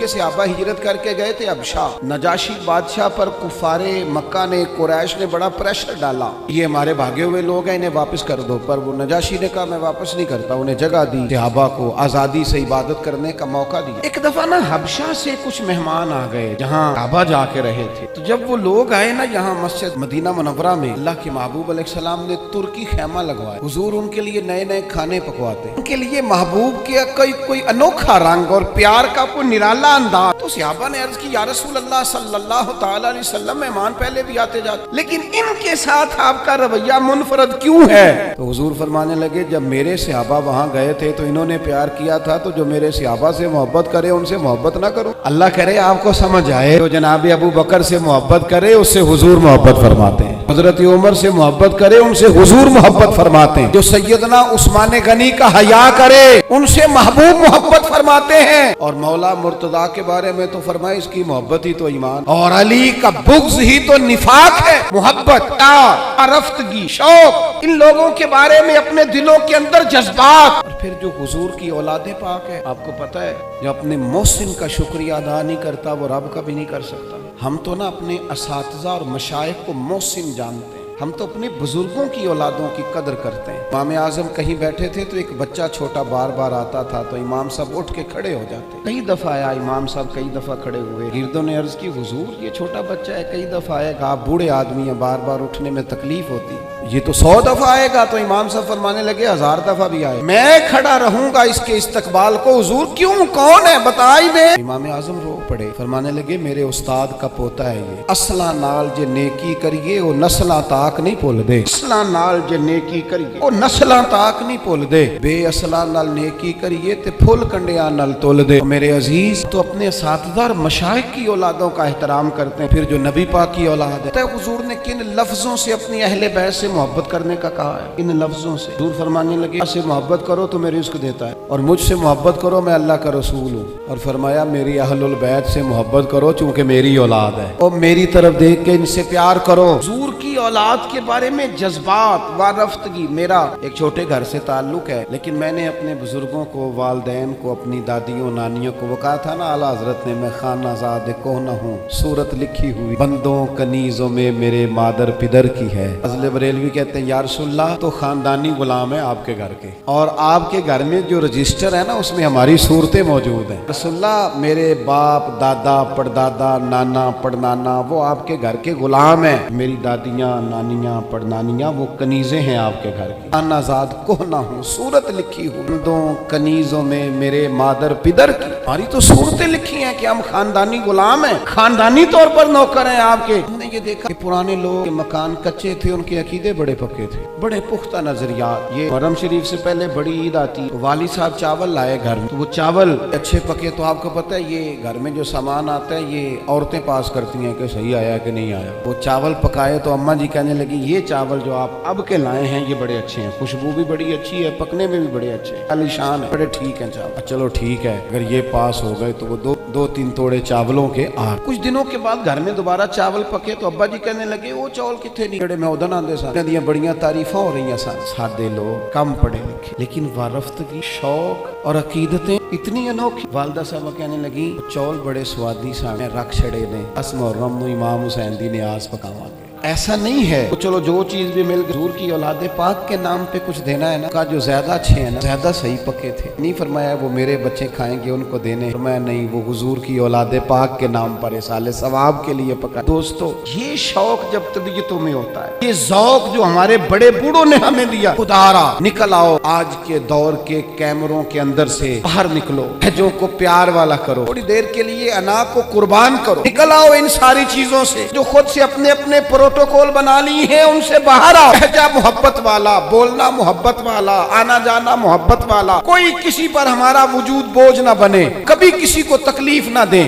के सहाबा हिजरत करके गए थे हबशा। नजाशी बादशाह पर कुफारे मक्का ने, कुरैश ने बड़ा प्रेशर डाला, ये हमारे भागे हुए लोग हैं, इन्हें वापस कर दो। पर वो नजाशी ने कहा मैं वापस नहीं करता, उन्हें जगह दी, सहाबा को आजादी से इबादत करने का मौका दिया। एक दफा ना हबशा से कुछ मेहमान आ गए जहाँ काबा जाके रहे थे। तो जब वो लोग आए ना यहाँ मस्जिद मदीना मुनव्वरा में, अल्लाह के महबूब अलैहिस्सलाम ने तुर्की खैमा लगवाया। हुजूर उनके लिए नए नए खाने पकवाते, उनके लिए महबूब के कोई अनोखा रंग और प्यार का कोई निराला अंदाज। तो सहाबा ने अर्ज की या रसूल अल्लाह सल्लल्लाहु तआला अलैहि वसल्लम, मेहमान पहले भी आते जाते, लेकिन इनके साथ आपका रवैया मुनफरद क्यों है? तो हुजूर फरमाने लगे जब मेरे सहाबा वहाँ गए थे तो इन्होंने प्यार किया था, तो जो मेरे सहाबा से मोहब्बत करे उनसे मोहब्बत ना करो। अल्लाह करे आपको समझ आए। तो जनाब अबू बकर से मोहब्बत करे उससे हुजूर मोहब्बत फरमाते हैं, हजरत उमर से मोहब्बत करे उनसे हुजूर मोहब्बत फरमाते हैं, जो सैयदना उस्मान गनी का हया करे उनसे महबूब मोहब्बत फरमाते हैं। और मौला मुर्तदा के बारे में तो फरमाए इसकी मोहब्बत ही तो ईमान, और अली का बुग़्ज़ ही तो निफाक है। मोहब्बत, रफ्तगी, शौक, इन लोगों के बारे में अपने दिलों के अंदर जज्बात। और फिर जो हुजूर की औलादे पाक है, आपको पता है जो अपने मोहसिन का शुक्रिया अदा नहीं करता वो रब का भी नहीं कर सकता। हम तो ना अपने असातिज़ा और मशाइख को मोहसिन जानते हैं, हम तो अपने बुजुर्गों की औलादों की कदर करते हैं। इमाम आजम कहीं बैठे थे तो एक बच्चा छोटा बार बार आता था तो इमाम साहब उठ के खड़े हो जाते। कई दफा आया इमाम साहब, कई दफा खड़े हुए। गिरदों ने अर्ज की हुजूर ये छोटा बच्चा है, कई दफा आएगा, आप बूढ़े आदमी हैं, बार बार उठने में तकलीफ होती, ये तो 100 दफा आएगा। तो इमाम साहब फरमाने लगे 1000 दफा भी आए, मैं खड़ा रहूंगा इसके इस्तकबाल को। हुजूर क्यों, कौन है, बता ही दे। इमाम आजम रो पड़े, फरमाने लगे मेरे उस्ताद का पोता है ये, असला नाल जे नेकी करिए वो नस्ला ताक नहीं भुल दे। असला नाल जे नेकी करिए वो नस्ला ताक नहीं भुल दे, बे असला नाल नेकी करिए ते फुल कंडिया नाल तोल दे। मेरे अजीज तो अपने असातिज़ा मशाइख की औलादों का एहतराम करते हैं, फिर जो नबी पाक की औलाद है, हुजूर ने किन लफ्जों से अपनी अहले बैत से मोहब्बत करने का कहा है? इन लफ्जों से। हुजूर फरमाने लगे से मोहब्बत करो तो मैं रिज़्क़ देता है, और मुझसे मोहब्बत करो मैं अल्लाह का रसूल हूँ। और फरमाया मेरी अहलुल बैत से मोहब्बत करो चूंकि मेरी औलाद है, और मेरी तरफ देख के इनसे प्यार करो। हुजूर की औलाद के बारे में जज्बात व रफ्तगी। मेरा एक छोटे घर से ताल्लुक है, लेकिन मैंने अपने बुजुर्गों को, वालदैन को, अपनी दादियों नानियों को, वो कहा था ना आला हजरत ने, मैं खानाज़ाद को न हूँ, सूरत लिखी हुई बंदों कनीजों में मेरे मादर पिदर की है। फजल बरेलवी कहते हैं या रसूलल्लाह तो खानदानी गुलाम है आपके घर के, और आपके घर में जो रजिस्टर है ना उसमें हमारी सूरतें मौजूद हैं। रसूलल्लाह मेरे बाप, दादा, पड़दादा, नाना, पड़नाना वो आपके घर के गुलाम हैं, मेरी दादियाँ, नानियाँ, पड़नानियाँ वो कनीज़ें हैं आपके घर की। खानाज़ाद को ना हूँ, सूरत लिखी हुई बंदों कनीजों में मेरे मादर पिदर की, हमारी तो सूरतें लिखी हैं कि हम खानदानी गुलाम हैं, खानदानी तौर पर नौकर हैं आपके। हमने ये देखा कि पुराने लोग के मकान कच्चे थे, उनके अकीदे बड़े पक्के थे, बड़े पुख्ता नजरियात। ये मुहर्रम शरीफ से पहले बड़ी ईद आती तो वाली साहब चावल लाए घर में, तो वो चावल अच्छे पके, तो आपको पता है ये घर में जो सामान आता है ये औरतें पास करती हैं कि सही आया कि नहीं आया। वो चावल पकाए तो अम्मा जी कहने लगी ये चावल जो आप अब के लाए हैं ये बड़े अच्छे हैं, खुशबू भी बड़ी अच्छी है, पकने में भी बड़े अच्छे हैं, आलीशान है, बड़े ठीक है चावल। चलो ठीक है, अगर ये पास हो गए तो वो दो तीन तोड़े चावलों के आ। कुछ दिनों के बाद घर में दोबारा चावल पके तो अब्बा जी कहने लगे वो चावल कितने नहीं, बड़े मौदन आंदे सन, दियां बड़ियां तारीफां हो रही सन। सादे लोग, कम पढ़े लिखे, लेकिन वारफ्तगी, शौक और अकीदतें इतनी अनोखी। वालदा साहब कहने लगी चौल बड़े स्वादी सन, रख छड़े ने, अस मुहर्रम नूं इमाम हुसैन दी नियाज पकावांगे। ऐसा नहीं है तो चलो जो चीज भी मिल गई, हुजूर की औलादे पाक के नाम पे कुछ देना है ना, का जो ज्यादा अच्छे हैं ना, ज्यादा सही पके थे, नहीं फरमाया वो मेरे बच्चे खाएंगे उनको देने, फरमाया नहीं वो हुजूर की औलादे पाक के नाम पर साले सवाब के लिए पका। दोस्तों ये शौक जब तबीयतों में होता है, ये ज़ौक जो हमारे बड़े बूढ़ों ने हमें दिया, खुदारा निकल आओ आज के दौर के कैमरों के अंदर से बाहर निकलो, हजों को प्यार वाला करो, थोड़ी देर के लिए अना को कुर्बान करो, निकल आओ इन सारी चीजों से जो खुद से अपने अपने प्रोटोकॉल बना ली है, उनसे बाहर आओ। लहजा मोहब्बत वाला, बोलना मोहब्बत वाला, आना जाना मोहब्बत वाला, कोई किसी पर हमारा वजूद बोझ ना बने, कभी किसी को तकलीफ ना दे।